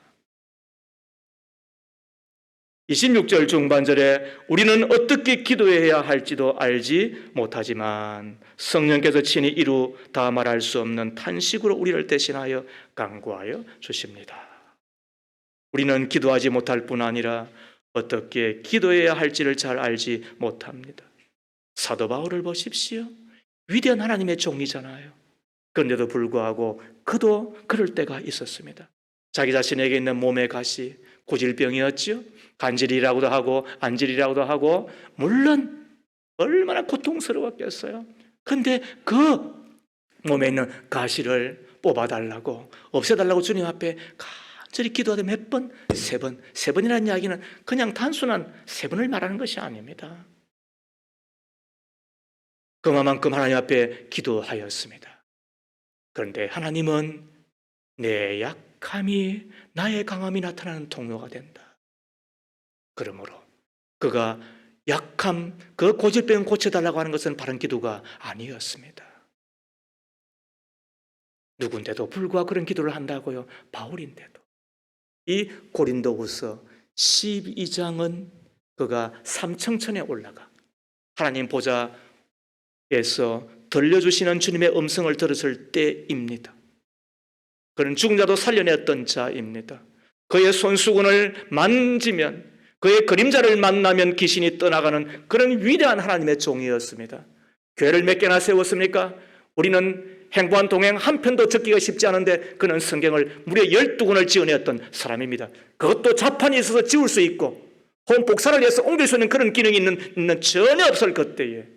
26절 중반절에 우리는 어떻게 기도해야 할지도 알지 못하지만 성령께서 친히 이루 다 말할 수 없는 탄식으로 우리를 대신하여 간구하여 주십니다. 우리는 기도하지 못할 뿐 아니라 어떻게 기도해야 할지를 잘 알지 못합니다. 사도 바울을 보십시오. 위대한 하나님의 종이잖아요. 그런데도 불구하고 그도 그럴 때가 있었습니다. 자기 자신에게 있는 몸의 가시, 고질병이었죠. 간질이라고도 하고 안질이라고도 하고 물론 얼마나 고통스러웠겠어요. 그런데 그 몸에 있는 가시를 뽑아달라고 없애달라고 주님 앞에 저리 기도하되 몇 번? 세 번. 세 번이라는 이야기는 그냥 단순한 세 번을 말하는 것이 아닙니다. 그만큼 하나님 앞에 기도하였습니다. 그런데 하나님은 내 약함이 나의 강함이 나타나는 통로가 된다. 그러므로 그가 약함, 그 고질병 고쳐달라고 하는 것은 바른 기도가 아니었습니다. 누군데도 불구하고 그런 기도를 한다고요? 바울인데도. 이 고린도후서 12장은 그가 삼청천에 올라가 하나님 보좌에서 들려주시는 주님의 음성을 들었을 때입니다. 그는 죽은 자도 살려냈던 자입니다. 그의 손수건을 만지면, 그의 그림자를 만나면 귀신이 떠나가는 그런 위대한 하나님의 종이었습니다. 교회를 몇 개나 세웠습니까? 우리는 행보한 동행 한 편도 적기가 쉽지 않은데 그는 성경을 무려 12권을 지어냈던 사람입니다. 그것도 자판이 있어서 지울 수 있고 혹은 복사를 해서 옮길 수 있는 그런 기능이 있는 전혀 없을 그때에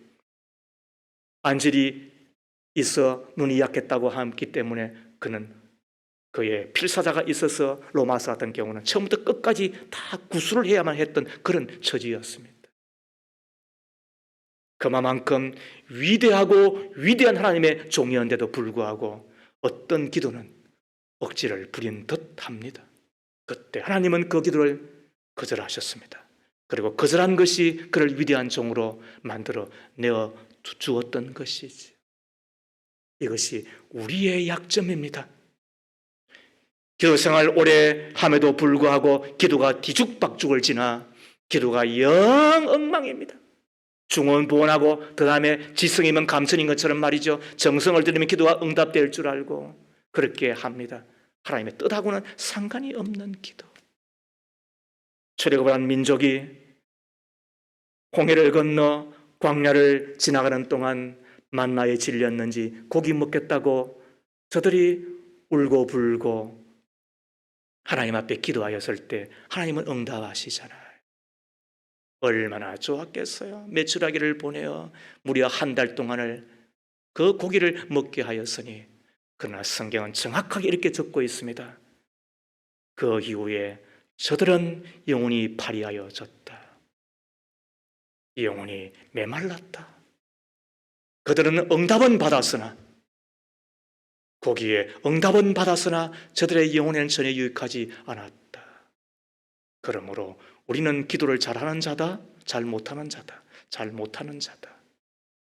안질이 있어 눈이 약했다고 하기 때문에 그는 그의 필사자가 있어서 로마서 같은 경우는 처음부터 끝까지 다 구술을 해야만 했던 그런 처지였습니다. 그만큼 위대하고 위대한 하나님의 종이었는데도 불구하고 어떤 기도는 억지를 부린 듯합니다. 그때 하나님은 그 기도를 거절하셨습니다. 그리고 거절한 것이 그를 위대한 종으로 만들어 내어 주었던 것이지. 이것이 우리의 약점입니다. 기도 생활 오래 함에도 불구하고 기도가 뒤죽박죽을 지나 기도가 영 엉망입니다. 중언부언하고 그 다음에 지성이면 감천인 것처럼 말이죠. 정성을 들이면 기도가 응답될 줄 알고 그렇게 합니다. 하나님의 뜻하고는 상관이 없는 기도. 출애굽을 한 민족이 홍해를 건너 광야를 지나가는 동안 만나에 질렸는지 고기 먹겠다고 저들이 울고불고 하나님 앞에 기도하였을 때 하나님은 응답하시잖아요. 얼마나 좋았겠어요. 메추라기를 보내어 무려 한 달 동안을 그 고기를 먹게 하였으니. 그러나 성경은 정확하게 이렇게 적고 있습니다. 그 이후에 저들은 영혼이 파리하여졌다. 영혼이 메말랐다. 그들은 응답은 받았으나 거기에 응답은 받았으나 저들의 영혼에는 전혀 유익하지 않았다. 그러므로 우리는 기도를 잘하는 자다, 잘 못하는 자다, 잘 못하는 자다.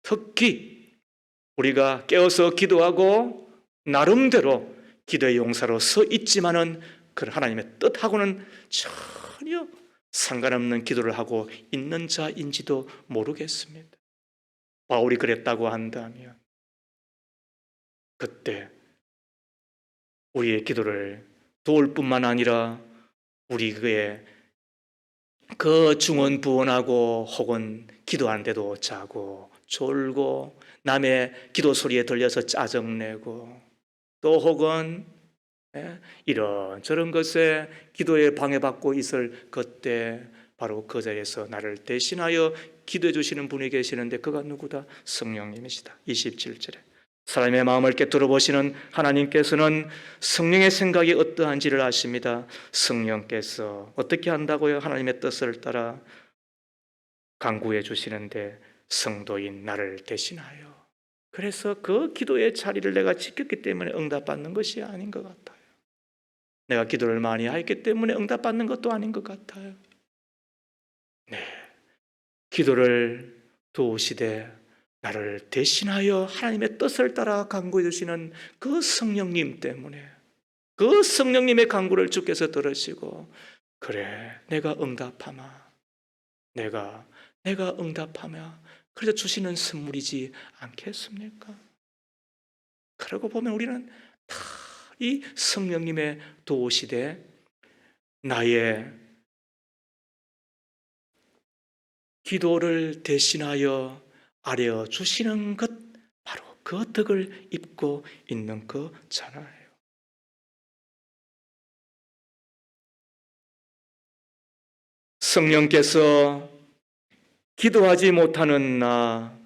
특히 우리가 깨어서 기도하고 나름대로 기도의 용사로 서 있지만은 그 하나님의 뜻하고는 전혀 상관없는 기도를 하고 있는 자인지도 모르겠습니다. 바울이 그랬다고 한다면 그때 우리의 기도를 도울 뿐만 아니라 우리의 그 중언부언하고 혹은 기도하는데도 자고 졸고 남의 기도 소리에 들려서 짜증내고 또 혹은 이런저런 것에 기도에 방해받고 있을 그때 바로 그 자리에서 나를 대신하여 기도해 주시는 분이 계시는데 그가 누구다? 성령님이시다. 27절에 사람의 마음을 깨뜨려 보시는 하나님께서는 성령의 생각이 어떠한지를 아십니다. 성령께서 어떻게 한다고요? 하나님의 뜻을 따라 간구해 주시는데 성도인 나를 대신하여. 그래서 그 기도의 자리를 내가 지켰기 때문에 응답받는 것이 아닌 것 같아요. 내가 기도를 많이 했기 때문에 응답받는 것도 아닌 것 같아요. 네, 기도를 도우시되 나를 대신하여 하나님의 뜻을 따라 간구해 주시는 그 성령님 때문에 그 성령님의 간구를 주께서 들으시고 그래 내가 응답하마 내가 응답하며 그래서 주시는 선물이지 않겠습니까? 그러고 보면 우리는 다 이 성령님의 도우시되 나의 기도를 대신하여 아뢰어 주시는 것 바로 그 덕을 입고 있는 거잖아요. 성령께서 기도하지 못하는 나,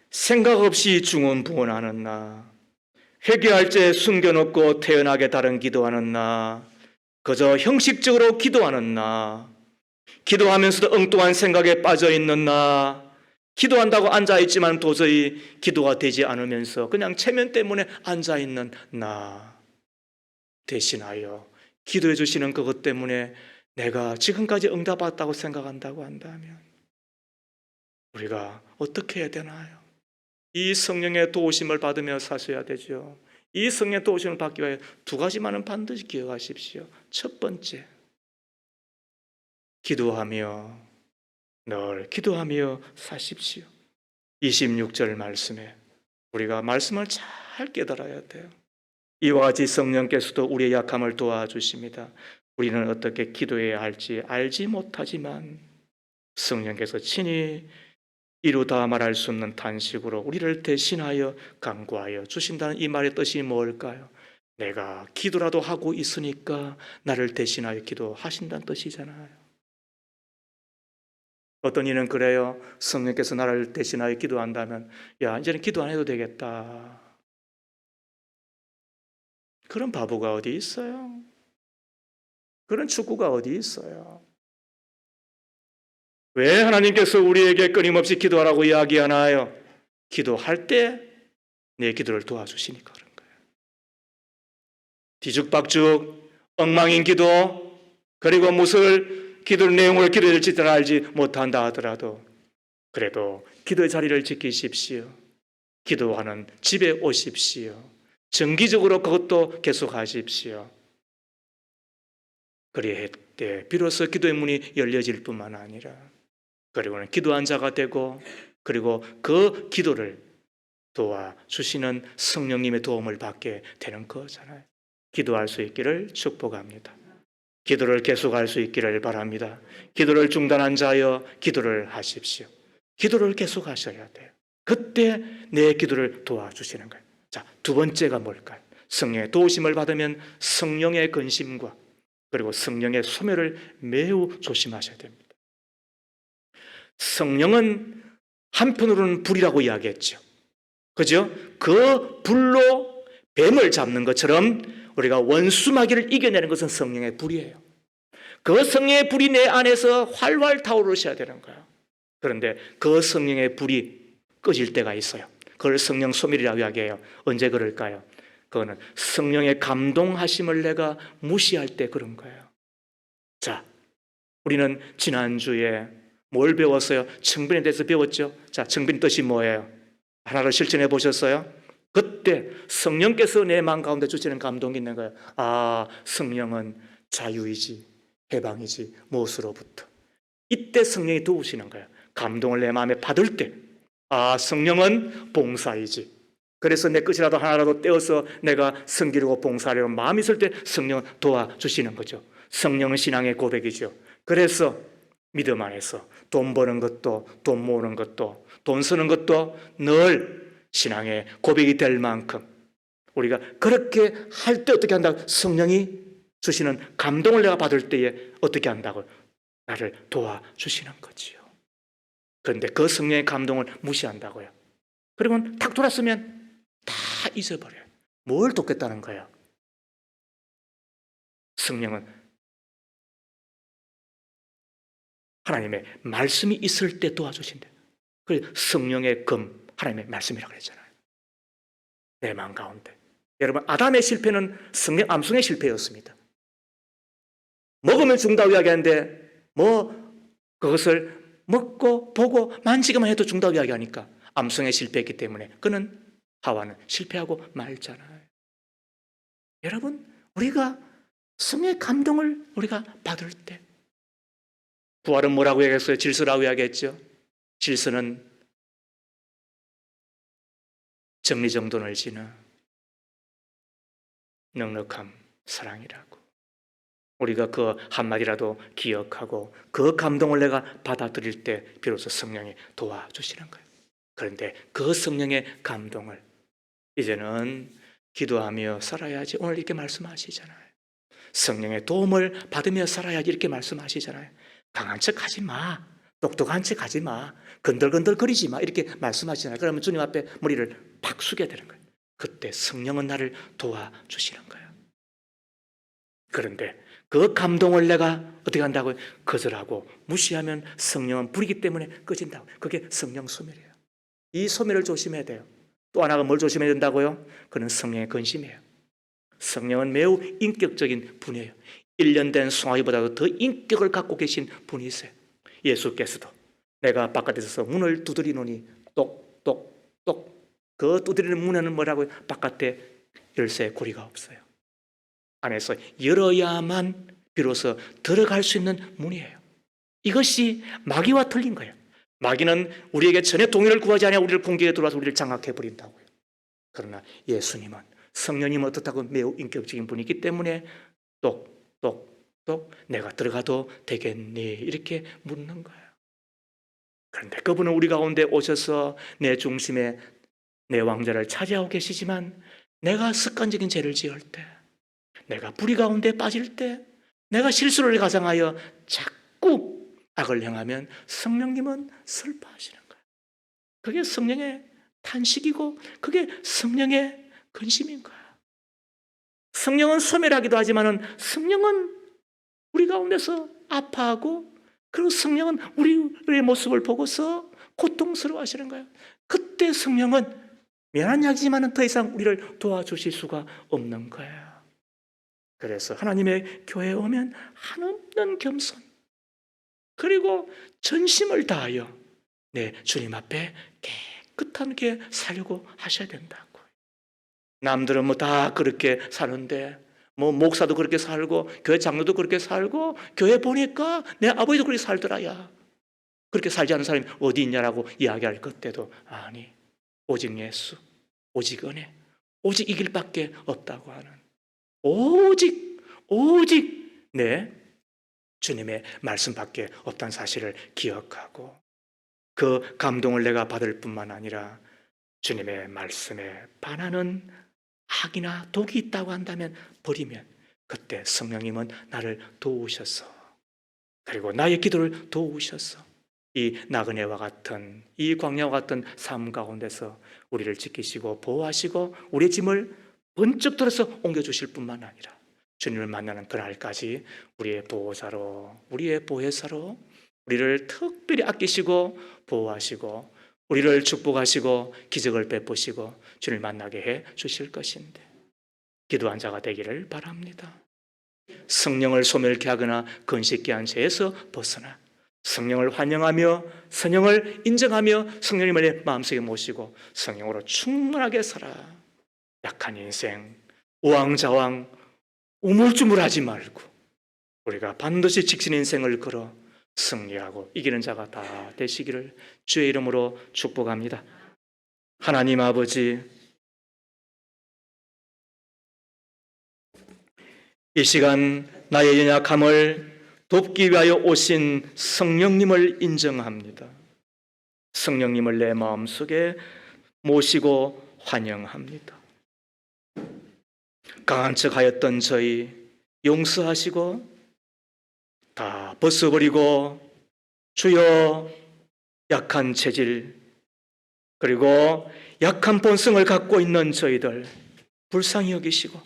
생각 없이 중언부언하는 나, 회개할 때 숨겨놓고 태연하게 다른 기도하는 나, 그저 형식적으로 기도하는 나, 기도하면서도 엉뚱한 생각에 빠져 있는 나, 기도한다고 앉아있지만 도저히 기도가 되지 않으면서 그냥 체면 때문에 앉아있는 나 대신하여 기도해 주시는 그것 때문에 내가 지금까지 응답받았다고 생각한다고 한다면 우리가 어떻게 해야 되나요? 이 성령의 도우심을 받으며 사셔야 되죠. 이 성령의 도우심을 받기 위해 두 가지만은 반드시 기억하십시오. 첫 번째, 기도하며 늘 기도하며 사십시오. 26절 말씀에 우리가 말씀을 잘 깨달아야 돼요. 이와 같이 성령께서도 우리의 약함을 도와주십니다. 우리는 어떻게 기도해야 할지 알지 못하지만 성령께서 친히 이루다 말할 수 없는 탄식으로 우리를 대신하여 간구하여 주신다는 이 말의 뜻이 뭘까요? 내가 기도라도 하고 있으니까 나를 대신하여 기도하신다는 뜻이잖아요. 어떤 이는 그래요. 성령께서 나를 대신하여 기도한다면 야, 이제는 기도 안 해도 되겠다. 그런 바보가 어디 있어요? 그런 축구가 어디 있어요? 왜 하나님께서 우리에게 끊임없이 기도하라고 이야기하나요? 기도할 때 내 기도를 도와주시니까 그런 거예요. 뒤죽박죽 엉망인 기도, 그리고 무슨 기도 내용을 기도해야 될지 알지 못한다 하더라도 그래도 기도의 자리를 지키십시오. 기도하는 집에 오십시오. 정기적으로 그것도 계속하십시오. 그리할 때 비로소 기도의 문이 열려질 뿐만 아니라 그리고는 기도한 자가 되고 그리고 그 기도를 도와주시는 성령님의 도움을 받게 되는 거잖아요. 기도할 수 있기를 축복합니다. 기도를 계속할 수 있기를 바랍니다. 기도를 중단한 자여 기도를 하십시오. 기도를 계속하셔야 돼요. 그때 내 기도를 도와주시는 거예요. 자, 두 번째가 뭘까요? 성령의 도우심을 받으면 성령의 근심과 그리고 성령의 소멸을 매우 조심하셔야 됩니다. 성령은 한편으로는 불이라고 이야기했죠. 그죠? 그 불로 뱀을 잡는 것처럼 우리가 원수마귀를 이겨내는 것은 성령의 불이에요. 그 성령의 불이 내 안에서 활활 타오르셔야 되는 거예요. 그런데 그 성령의 불이 꺼질 때가 있어요. 그걸 성령 소멸이라고 이야기해요. 언제 그럴까요? 그거는 성령의 감동하심을 내가 무시할 때 그런 거예요. 자, 우리는 지난주에 뭘 배웠어요? 청빈에 대해서 배웠죠? 자, 청빈 뜻이 뭐예요? 하나를 실천해 보셨어요? 그때 성령께서 내 마음 가운데 주시는 감동이 있는 거예요. 아, 성령은 자유이지, 해방이지, 무엇으로부터. 이때 성령이 도우시는 거예요. 감동을 내 마음에 받을 때, 아, 성령은 봉사이지. 그래서 내 끝이라도 하나라도 떼어서 내가 섬기려고 봉사하려고 마음이 있을 때 성령은 도와주시는 거죠. 성령은 신앙의 고백이죠. 그래서 믿음 안에서 돈 버는 것도 돈 모으는 것도 돈 쓰는 것도 늘 신앙의 고백이 될 만큼 우리가 그렇게 할 때 어떻게 한다고? 성령이 주시는 감동을 내가 받을 때에 어떻게 한다고? 나를 도와주시는 거지요. 그런데 그 성령의 감동을 무시한다고요. 그러면 탁 돌았으면 다 잊어버려요. 뭘 돕겠다는 거예요? 성령은 하나님의 말씀이 있을 때 도와주신대요. 그래서 성령의 검, 하나님의 말씀이라고 그랬잖아요. 내 마음 가운데. 여러분, 아담의 실패는 성령 암송의 실패였습니다. 먹으면 죽는다고 이야기하는데 그것을 먹고 보고 만지기만 해도 죽는다고 이야기하니까 암송에 실패했기 때문에 그는 하와는 실패하고 말잖아요. 여러분, 우리가 성령의 감동을 우리가 받을 때 부활은 뭐라고 얘기했어요? 질서라고 이야기했죠. 질서는 정리정돈을 지는 넉넉함, 사랑이라고. 우리가 그 한마디라도 기억하고 그 감동을 내가 받아들일 때 비로소 성령이 도와주시는 거예요. 그런데 그 성령의 감동을 이제는 기도하며 살아야지 오늘 이렇게 말씀하시잖아요. 성령의 도움을 받으며 살아야지 이렇게 말씀하시잖아요. 강한 척 하지 마. 똑똑한 척 하지 마. 건들건들 거리지 마. 이렇게 말씀하시잖아요. 그러면 주님 앞에 머리를 팍 숙여야 되는 거예요. 그때 성령은 나를 도와주시는 거예요. 그런데 그 감동을 내가 어떻게 한다고요? 거절하고 무시하면 성령은 불이기 때문에 꺼진다고. 그게 성령 소멸이에요. 이 소멸을 조심해야 돼요. 또 하나가 뭘 조심해야 된다고요? 그는 성령의 근심이에요. 성령은 매우 인격적인 분이에요. 1년 된 송아지보다도 더 인격을 갖고 계신 분이세요. 예수께서도 내가 바깥에 서서 문을 두드리노니 똑똑똑, 그 두드리는 문에는 뭐라고요? 바깥에 열쇠 고리가 없어요. 안에서 열어야만 비로소 들어갈 수 있는 문이에요. 이것이 마귀와 틀린 거예요. 마귀는 우리에게 전혀 동의를 구하지 않아 우리를 공격에 들어와서 우리를 장악해 버린다고요. 그러나 예수님은, 성령님은 어떻다고? 매우 인격적인 분이기 때문에 똑똑똑 내가 들어가도 되겠니? 이렇게 묻는 거예요. 그런데 그분은 우리 가운데 오셔서 내 중심에 내 왕자를 차지하고 계시지만, 내가 습관적인 죄를 지을 때, 내가 불의 가운데 빠질 때, 내가 실수를 가장하여 자꾸 악을 행하면 성령님은 슬퍼하시는 거예요. 그게 성령의 탄식이고 그게 성령의 근심인 거예요. 성령은 소멸하기도 하지만 성령은 우리 가운데서 아파하고, 그리고 성령은 우리의 모습을 보고서 고통스러워 하시는 거예요. 그때 성령은 미안한 약이지만 더 이상 우리를 도와주실 수가 없는 거예요. 그래서 하나님의 교회에 오면 한없는 겸손, 그리고 전심을 다하여 내 주님 앞에 깨끗하게 살려고 하셔야 된다고. 남들은 뭐 다 그렇게 사는데, 뭐 목사도 그렇게 살고 교회 장로도 그렇게 살고 교회 보니까 내 아버지도 그렇게 살더라야, 그렇게 살지 않은 사람이 어디 있냐라고 이야기할 그때도, 아니, 오직 예수, 오직 은혜, 오직 이 길밖에 없다고 하는, 오직 내 주님의 말씀밖에 없다는 사실을 기억하고, 그 감동을 내가 받을 뿐만 아니라 주님의 말씀에 반하는 악이나 독이 있다고 한다면 버리면, 그때 성령님은 나를 도우셔서, 그리고 나의 기도를 도우셔서 이 나그네와 같은, 이 광야와 같은 삶 가운데서 우리를 지키시고 보호하시고 우리의 짐을 번쩍 들어서 옮겨주실 뿐만 아니라 주님을 만나는 그날까지 우리의 보호자로, 우리의 보혜사로 우리를 특별히 아끼시고 보호하시고 우리를 축복하시고 기적을 베푸시고 주님을 만나게 해 주실 것인데, 기도한 자가 되기를 바랍니다. 성령을 소멸케 하거나 건식케 한 죄에서 벗어나 성령을 환영하며 성령을 인정하며 성령님을 마음속에 모시고 성령으로 충만하게 살아 약한 인생, 우왕좌왕 우물쭈물하지 말고 우리가 반드시 직신 인생을 걸어 승리하고 이기는 자가 다 되시기를 주의 이름으로 축복합니다. 하나님 아버지, 이 시간 나의 연약함을 돕기 위하여 오신 성령님을 인정합니다. 성령님을 내 마음속에 모시고 환영합니다. 강한 척하였던 저희 용서하시고 다 벗어버리고, 주여 약한 체질 그리고 약한 본성을 갖고 있는 저희들 불쌍히 여기시고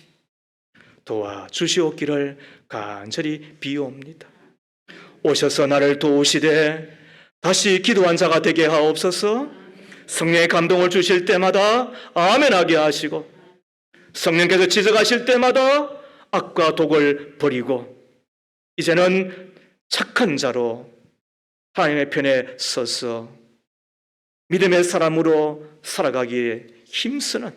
도와주시옵기를 간절히 비옵니다. 오셔서 나를 도우시되 다시 기도한 자가 되게 하옵소서. 성령의 감동을 주실 때마다 아멘하게 하시고, 성령께서 지적하실 때마다 악과 독을 버리고 이제는 착한 자로 하나님의 편에 서서 믿음의 사람으로 살아가기에 힘쓰는,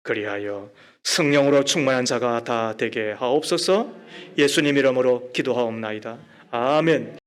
그리하여 성령으로 충만한 자가 다 되게 하옵소서. 예수님 이름으로 기도하옵나이다. 아멘.